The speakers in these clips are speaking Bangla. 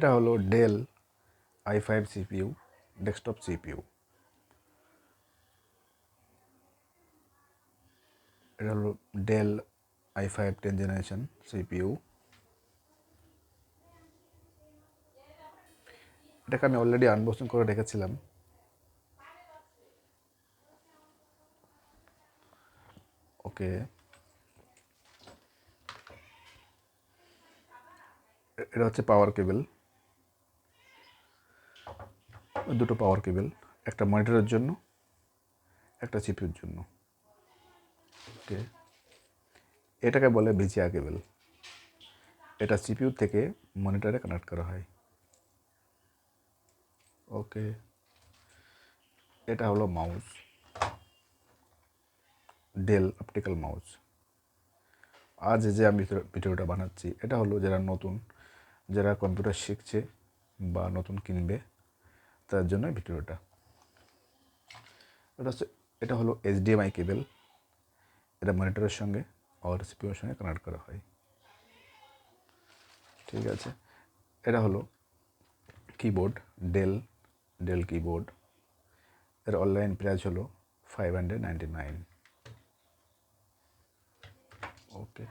এটা হলো del i5 CPU desktop CPU। এটা হলো del i5 10th generation CPU। এটাকে আমি অলরেডি আনবক্সিং করে রেখেছিলাম। ওকে, এটা হচ্ছে পাওয়ার কেবল, দুটো পাওয়ার কেবল, একটা মনিটরের জন্য, একটা সিপিইউর জন্য। ওকে, এটাকে বলে ভিজিএ কেবল। এটা সিপিইউ থেকে মনিটরে কানেক্ট করা হয়। ওকে, এটা হলো মাউস, ডেল অপটিক্যাল মাউস। আজ যে আমি ভিডিওটা বানাচ্ছি এটা হলো যারা কম্পিউটার শিখছে বা নতুন কিনবে তার জন্য ভিডিওটা। এটা হলো HDMI কেবল। এটা মনিটরের সঙ্গে আর সিপিইউর সঙ্গে কানেক্ট করা হয়। ঠিক আছে, এটা হলো কিবোর্ড, ডেল কিবোর্ড। এর অনলাইন প্রাইস হলো 599। ওকে,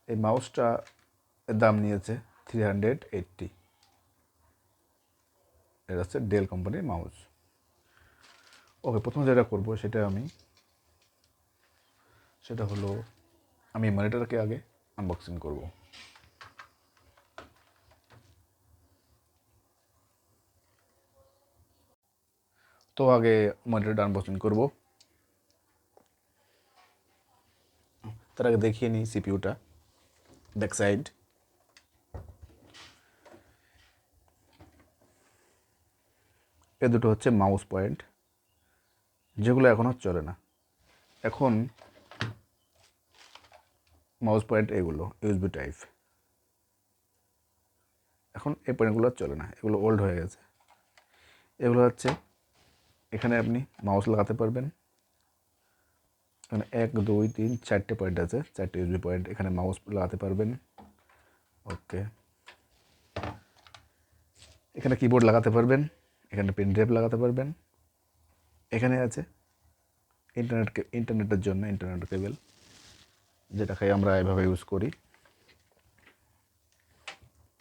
এই মাউসটা এর দাম নিয়েছে 380। এটা হচ্ছে ডেল কোম্পানির মাউস। ওকে, প্রথম যেটা করবো সেটা হলো আমি মনিটরকে আগে আনবক্সিং করব। তো আগে মনিটরটা আনবক্সিং করব, তার আগে দেখিয়ে নিই সিপিইউটা ব্যাক সাইড। এ দুটো হচ্ছে মাউস পয়েন্ট, যেগুলো এখন আর চলে না। এখন মাউস পয়েন্ট এগুলো ইউএসবি টাইপ। এখন এই পয়েন্টগুলো আর চলে না, এগুলো ওল্ড হয়ে গেছে। এগুলো হচ্ছে এখানে আপনি মাউস লাগাতে পারবেন। এখানে 1 2 3 4টে পয়েন্ট আছে, 4টে ইউএসবি পয়েন্ট। এখানে মাউস লাগাতে পারবেন। ওকে, এখানে কিবোর্ড লাগাতে পারবেন, এখানে পেন ড্রাইভ লাগাতে পারবেন। এখানে আছে ইন্টারনেটের জন্য ইন্টারনেট কেবল, যেটাকে আমরা এভাবে ইউজ করি।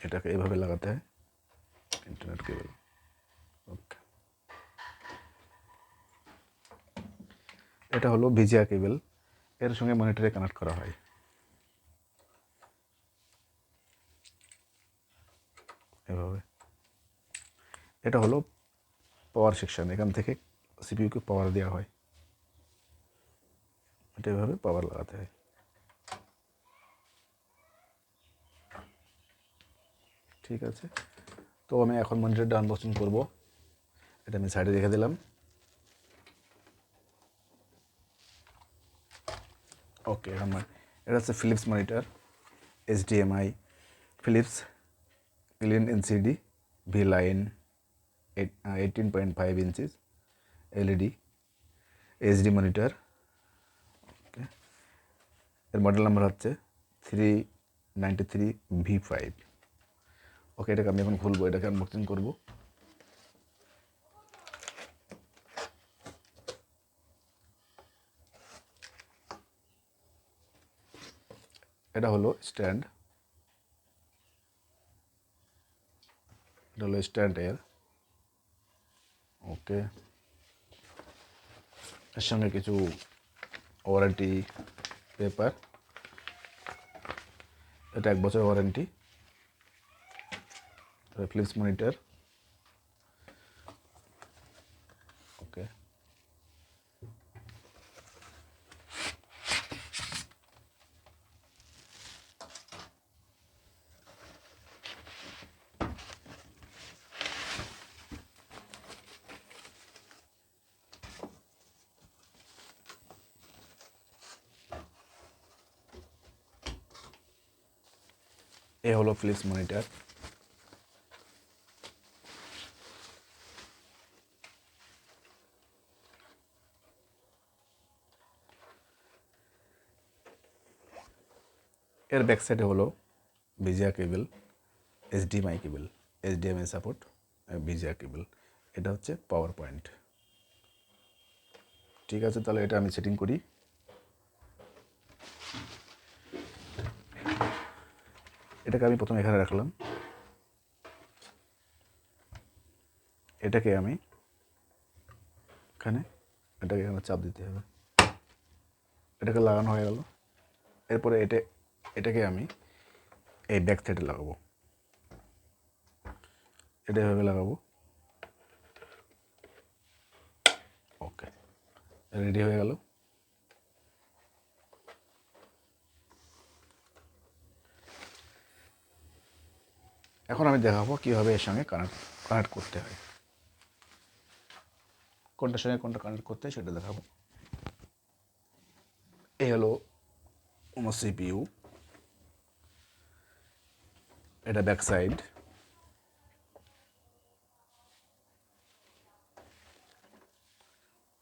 এটাকে এভাবে লাগাতে হয়, ইন্টারনেট কেবল। ওকে, এটা হলো ভিজিএ কেবল, এর সঙ্গে মনিটরে কানেক্ট করা হয়। এভাবে। এটা হলো পাওয়ার সেকশন, এখান থেকে সিপিইউকে পাওয়ার দেওয়া হয়। এটা এভাবে পাওয়ার লাগাতে হয়। ঠিক আছে, তো আমি এখন মনিটরটা আনবক্সিং করব। এটা আমি সাইডে রেখে দিলাম। ওকে, এটা হচ্ছে Philips monitor, HDMI Philips clean LCD V line 18.5 inches LED HD monitor. Okay, এর মডেল নাম্বার হচ্ছে 393V5। ওকে, এটাকে আমি এখন খুলবো, এটাকে আনবক্সিং করবো। এটা হলো স্ট্যান্ড, এর। ওকে, এর সঙ্গে কিছু ওয়ারেন্টি পেপার। এটা 1 বছর ওয়ারেন্টি। Philips monitor. ওকে, এ হলো ফিলিপস মনিটর। এর ব্যাক সাইডে হলো VGA cable, HDMI cable, HDMI support, VGA cable. এটা হচ্ছে পাওয়ার পয়েন্ট। ঠিক আছে, তাহলে এটা আমি সেটিং করি। এটাকে আমি প্রথমে এখানে রাখলাম, এটাকে আমি এখানে চাপ দিতে হবে। এটাকে লাগানো হয়ে গেল। এরপরে এটাকে আমি এই ব্যাক সাইডে লাগাবো, এটা এভাবে লাগাবো। ওকে, রেডি হয়ে গেল। এখন আমি দেখাবো কীভাবে এর সঙ্গে কানেক্ট করতে হয়, কোনটার সঙ্গে কোনটা কানেক্ট করতে হয় সেটা দেখাবো। এই হলো আমার CPU, এটা ব্যাক সাইড,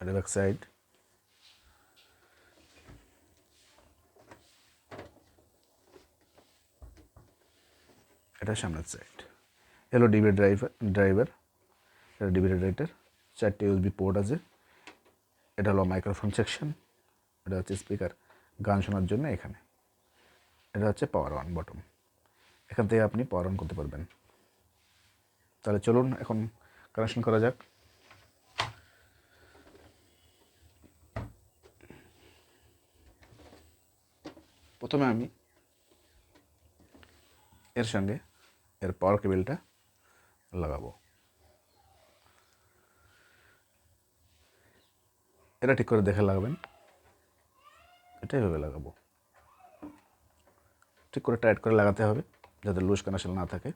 এটা ব্যাক সাইড। এটা সামনের সাইড। হলো ডিভিডি ড্রাইভার, এটা ডিভিডি রাইটার, 4টে USB পোর্ট আছে। এটা হলো মাইক্রোফোন সেকশন, এটা হচ্ছে স্পিকার গান শোনার জন্য এখানে। এটা হচ্ছে পাওয়ার অন বটম, এখান থেকে আপনি পাওয়ার অন করতে পারবেন। তাহলে চলুন এখন কানেকশন করা যাক। প্রথমে আমি এর সঙ্গে এর পাওয়ার কেবলটা লাগাবো। এটা ঠিক করে দেখে লাগাবেন, এটাই ভাবে লাগাবো। ঠিক করে টাইট করে লাগাতে হবে যাতে লুজ কানেকশন না থাকে।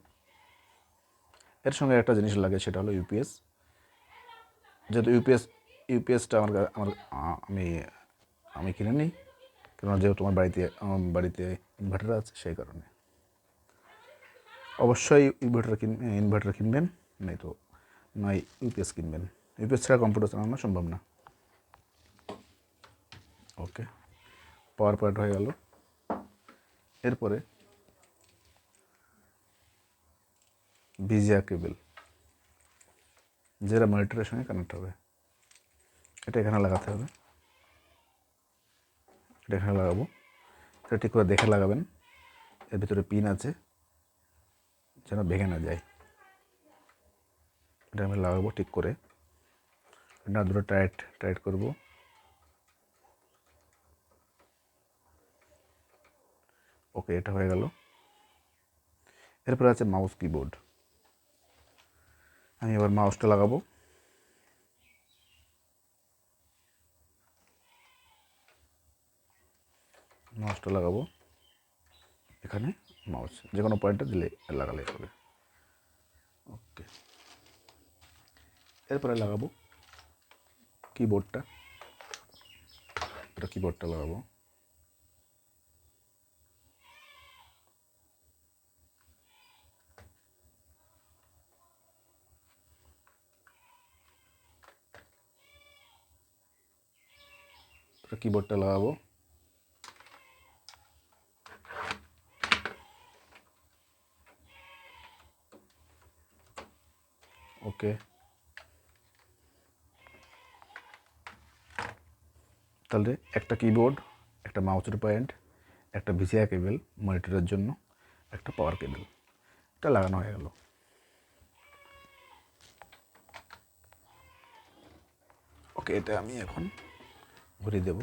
এর সঙ্গে একটা জিনিস লাগে, সেটা হলো ইউপিএস। যেহেতু ইউপিএসটা আমি কিনে নিই, কেননা যেহেতু আমার বাড়িতে ইনভার্টার আছে, সেই কারণে। অবশ্যই ইনভার্টার কিনবেন, নয় ইউপিএস কিনবেন। ইউপিএস ছাড়া কম্পিউটার চালানো সম্ভব না। ওকে, পাওয়ার পয়েন্ট হয়ে গেল। এরপরে ভিজিএ কেবল, যেটা মনিটরের সঙ্গে কানেক্ট হবে, এটা এখানে লাগাতে হবে। এটা এখানে লাগাবো, এটা ঠিক করে দেখে লাগাবেন। এর ভিতরে পিন আছে, যেন ভেঙে না যায়। এটা আমি লাগাবো ঠিক করে, না দুটো টাইট করব। ওকে, এটা হয়ে গেল। এরপরে আছে মাউস কিবোর্ড। আমি এবার মাউসটা লাগাবো। এখানে মাউস যে কোনো পয়েন্টে দিলে লাগালে হবে। ওকে, এরপরে লাগাবো কিবোর্ডটা। লাগাবো। কিবোর্ডটা লাগাবো। ওকে, তাহলে একটা কিবোর্ড, একটা মাউসের পয়েন্ট, একটা ভিজিএ কেবল মনিটরের জন্য, একটা পাওয়ার কেবল, এটা লাগানো হয়ে গেল। ওকে, এটা আমি এখন ঘুরিয়ে দেব।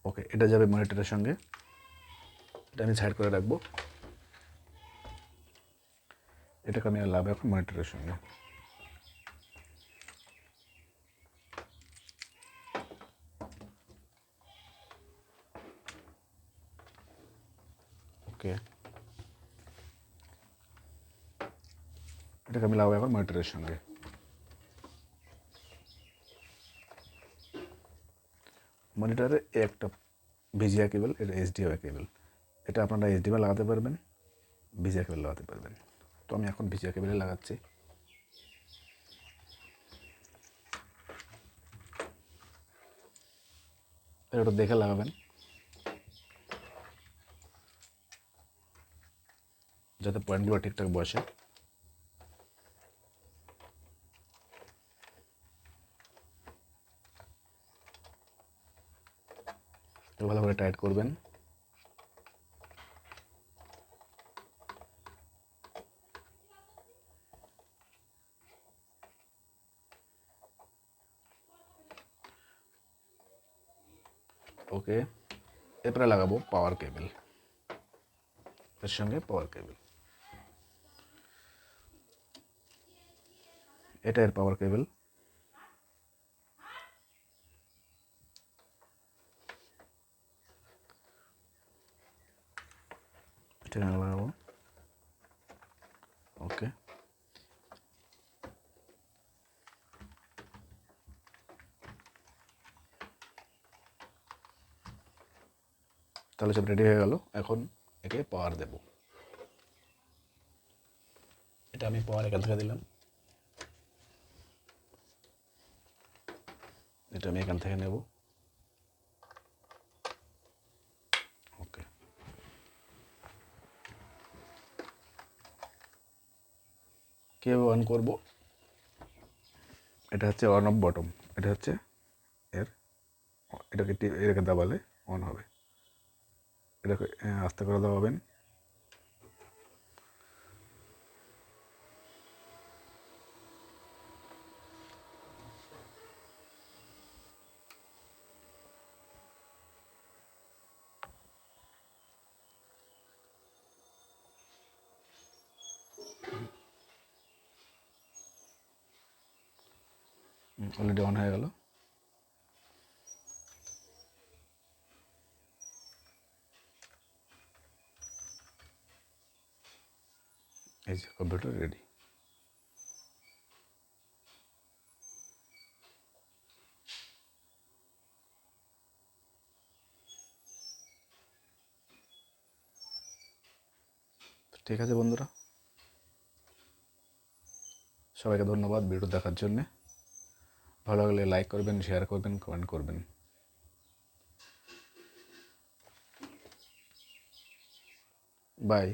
ওকে, এটা যাবে মনিটরের সঙ্গে, এটা আমি সাইড করে রাখবো। এটাকে আমি লাগাবো এখন মনিটরের সঙ্গে। ওকে, এটাকে আমি লাগাবো এখন মনিটরের সঙ্গে। মনিটরে একটা ভিজিএ কেবল, এটা HDMI কেবল, এটা আপনারা এইচডিএমআই লাগাতে পারবেন, ভিজিএ কেবল লাগাতে পারবেন। তো আমি এখন ভিজিএ কেবলে লাগাচ্ছি। এটা দেখে লাগাবেন যাতে পয়েন্টগুলো ঠিকঠাক বসে। ভালো করে টাইট করবেন। ওকে, এরপরে লাগাবো পাওয়ার কেবল, এর সঙ্গে পাওয়ার কেবল। এটা এর পাওয়ার কেবল। এটা লাগাবো। ওকে, তাহলে সব রেডি হয়ে গেল। এখন একে পাওয়ার দেব। এটা আমি পাওয়ার এখান থেকে দিলাম, এটা আমি এখান থেকে নেব। ওকে, কীভাবে অন করব? এটা হচ্ছে অন অফ বটম, এটা হচ্ছে এর, এটাকে দাবালে অন হবে। এটাকে আস্তে করে দাবাবেন। অলরেডি অন হয়ে গেল। এই যে কম্পিউটার রেডি। ঠিক আছে বন্ধুরা, সবাইকে ধন্যবাদ ভিডিও দেখার জন্যে। ভালো লাগলে লাইক করবেন, শেয়ার করবেন, কমেন্ট করবেন। বাই।